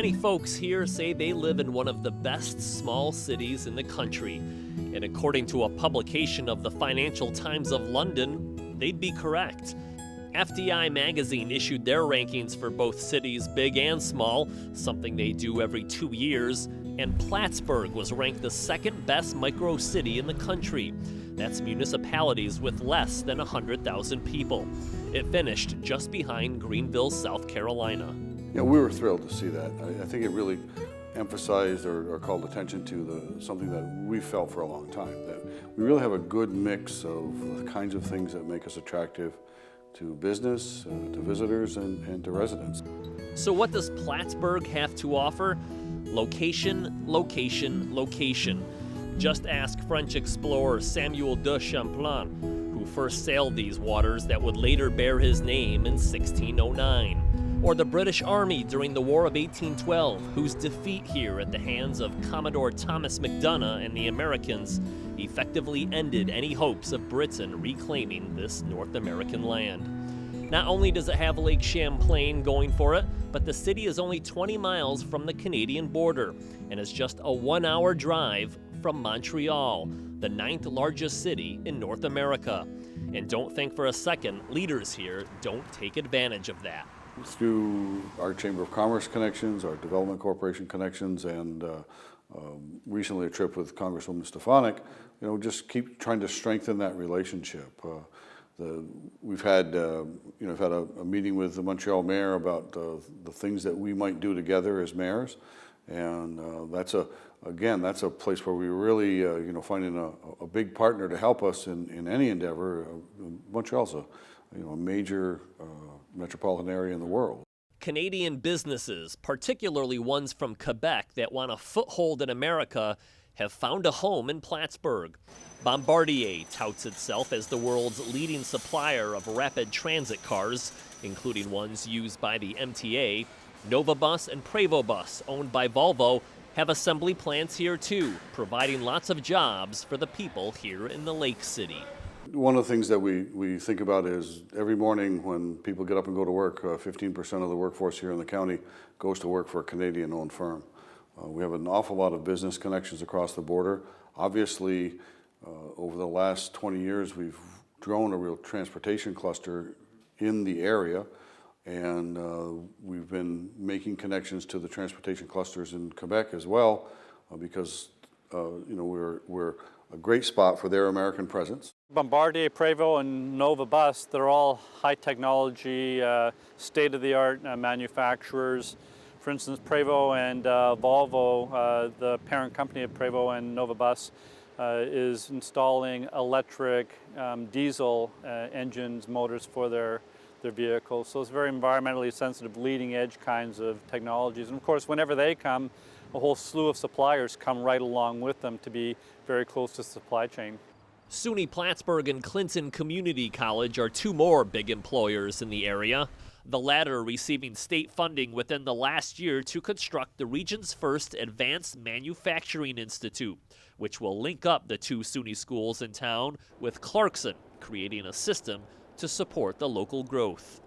Many folks here say they live in one of the best small cities in the country. And according to a publication of the Financial Times of London, they'd be correct. FDI magazine issued their rankings for both cities, big and small, something they do every 2 years, and Plattsburgh was ranked the second best micro city in the country. That's municipalities with less than 100,000 people. It finished just behind Greenville, South Carolina. Yeah, we were thrilled to see that. I think it really emphasized or called attention to something that we felt for a long time, that we really have a good mix of the kinds of things that make us attractive to business, to visitors, and to residents. So what does Plattsburgh have to offer? Location, location, location. Just ask French explorer Samuel de Champlain, who first sailed these waters that would later bear his name in 1609. Or the British Army during the War of 1812, whose defeat here at the hands of Commodore Thomas MacDonough and the Americans effectively ended any hopes of Britain reclaiming this North American land. Not only does it have Lake Champlain going for it, but the city is only 20 miles from the Canadian border and is just a 1-hour drive from Montreal, the 9th largest city in North America. And don't think for a second leaders here don't take advantage of that. Through our Chamber of Commerce connections, our Development Corporation connections, and recently a trip with Congresswoman Stefanik, just keep trying to strengthen that relationship. We've had, a meeting with the Montreal mayor about the things that we might do together as mayors, and that's a place where we really, finding a big partner to help us in any endeavor. Montreal's a major metropolitan area in the world. Canadian businesses, particularly ones from Quebec that want a foothold in America, have found a home in Plattsburgh. Bombardier touts itself as the world's leading supplier of rapid transit cars, including ones used by the MTA. Novabus and Prevobus, owned by Volvo, have assembly plants here too, providing lots of jobs for the people here in the Lake City. One of the things that we think about is every morning when people get up and go to work, 15% of the workforce here in the county goes to work for a Canadian-owned firm. We have an awful lot of business connections across the border. Obviously, over the last 20 years, we've grown a real transportation cluster in the area, and we've been making connections to the transportation clusters in Quebec as well, because we're a great spot for their American presence. Bombardier, Prevost, and Novabus, they're all high technology, state-of-the-art manufacturers. For instance, Prevost and Volvo, the parent company of Prevost and Novabus, is installing electric, diesel engines, motors for their vehicles. So it's very environmentally sensitive, leading-edge kinds of technologies. And of course, whenever they come, a whole slew of suppliers come right along with them to be very close to the supply chain. SUNY Plattsburgh and Clinton Community College are two more big employers in the area, the latter receiving state funding within the last year to construct the region's first advanced manufacturing institute, which will link up the two SUNY schools in town with Clarkson, creating a system to support the local growth.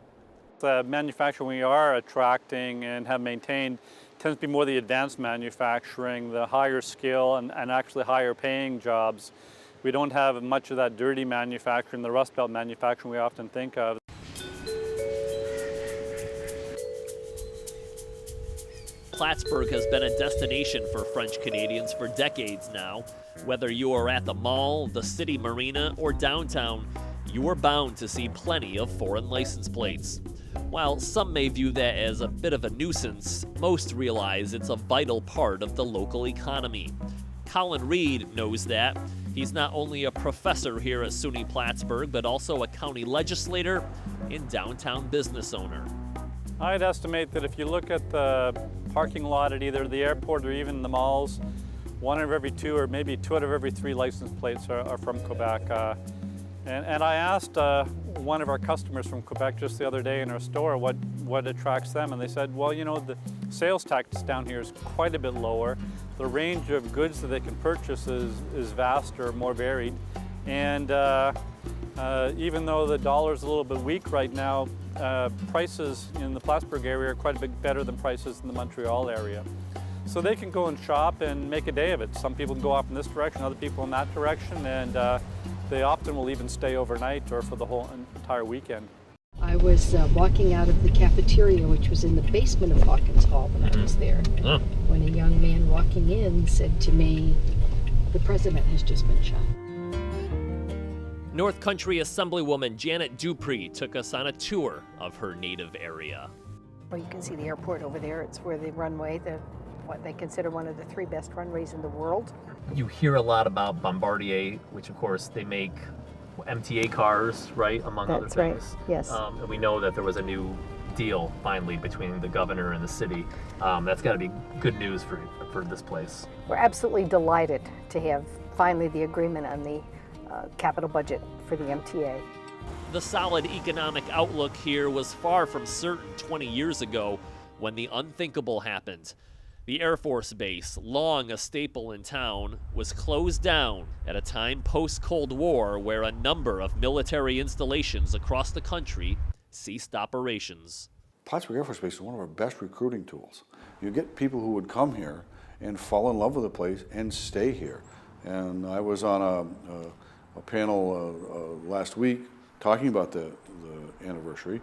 The manufacturing we are attracting and have maintained tends to be more the advanced manufacturing, the higher skill and actually higher paying jobs. We don't have much of that dirty manufacturing, the Rust Belt manufacturing we often think of. Plattsburgh has been a destination for French Canadians for decades now. Whether you are at the mall, the city marina, or downtown, you are bound to see plenty of foreign license plates. While some may view that as a bit of a nuisance, most realize it's a vital part of the local economy. Colin Reed knows that. He's not only a professor here at SUNY Plattsburgh, but also a county legislator and downtown business owner. I'd estimate that if you look at the parking lot at either the airport or even the malls, 1 out of every 2 or maybe 2 out of every 3 license plates are from Quebec. And I asked one of our customers from Quebec just the other day in our store what attracts them, and they said, well, the sales tax down here is quite a bit lower. The range of goods that they can purchase is vaster, more varied, and Even though the dollar's a little bit weak right now, prices in the Plattsburgh area are quite a bit better than prices in the Montreal area. So they can go and shop and make a day of it. Some people can go off in this direction, other people in that direction, and they often will even stay overnight or for the whole entire weekend. I was walking out of the cafeteria, which was in the basement of Hawkins Hall when I was there, when a young man walking in said to me, "The president has just been shot." North Country Assemblywoman Janet Dupree took us on a tour of her native area. Well, you can see the airport over there. It's where the runway, what they consider one of the 3 best runways in the world. You hear a lot about Bombardier, which of course they make MTA cars, right, among other That's right, things. yes. And we know that there was a new deal finally between the governor and the city. That's got to be good news for this place. We're absolutely delighted to have finally the agreement on the capital budget for the MTA. The solid economic outlook here was far from certain 20 years ago when the unthinkable happened. The Air Force Base, long a staple in town, was closed down at a time post-Cold War where a number of military installations across the country ceased operations. Plattsburgh Air Force Base is one of our best recruiting tools. You get people who would come here and fall in love with the place and stay here. And I was on a panel last week talking about the anniversary,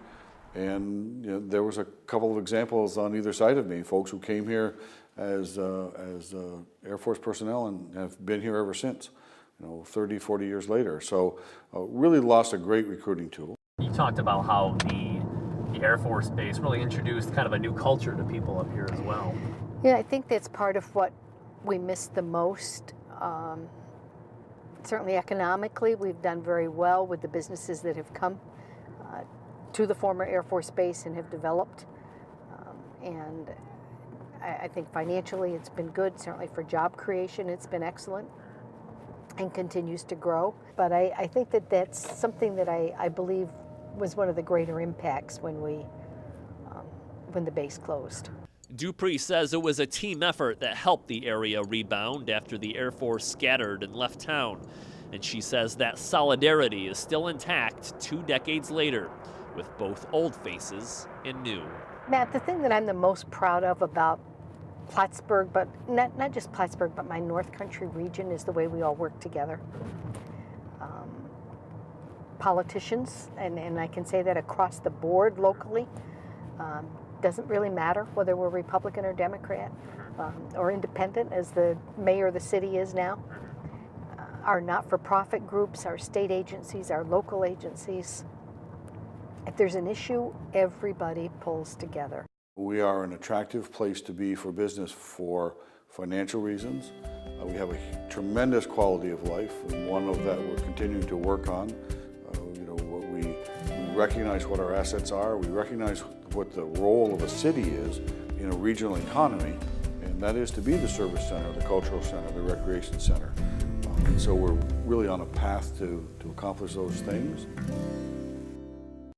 and there was a couple of examples on either side of me, folks who came here as Air Force personnel and have been here ever since, 30, 40 years later. So really lost a great recruiting tool. You talked about how the Air Force Base really introduced kind of a new culture to people up here as well. Yeah, I think that's part of what we miss the most. Certainly economically, we've done very well with the businesses that have come to the former Air Force Base and have developed. And I think financially it's been good. Certainly for job creation, it's been excellent and continues to grow. But I think that that's something that I believe was one of the greater impacts when the base closed. Dupree says it was a team effort that helped the area rebound after the Air Force scattered and left town. And she says that solidarity is still intact 2 decades later, with both old faces and new. Matt, the thing that I'm the most proud of about Plattsburgh, but not just Plattsburgh, but my North Country region, is the way we all work together. Politicians, and I can say that across the board locally, doesn't really matter whether we're Republican or Democrat or independent, as the mayor of the city is now. Our not-for-profit groups, our state agencies, our local agencies. If there's an issue, everybody pulls together. We are an attractive place to be for business for financial reasons. We have a tremendous quality of life, and one of that we're continuing to work on. We recognize what our assets are. We recognize what the role of a city is in a regional economy, and that is to be the service center, the cultural center, the recreation center. And so we're really on a path to accomplish those things.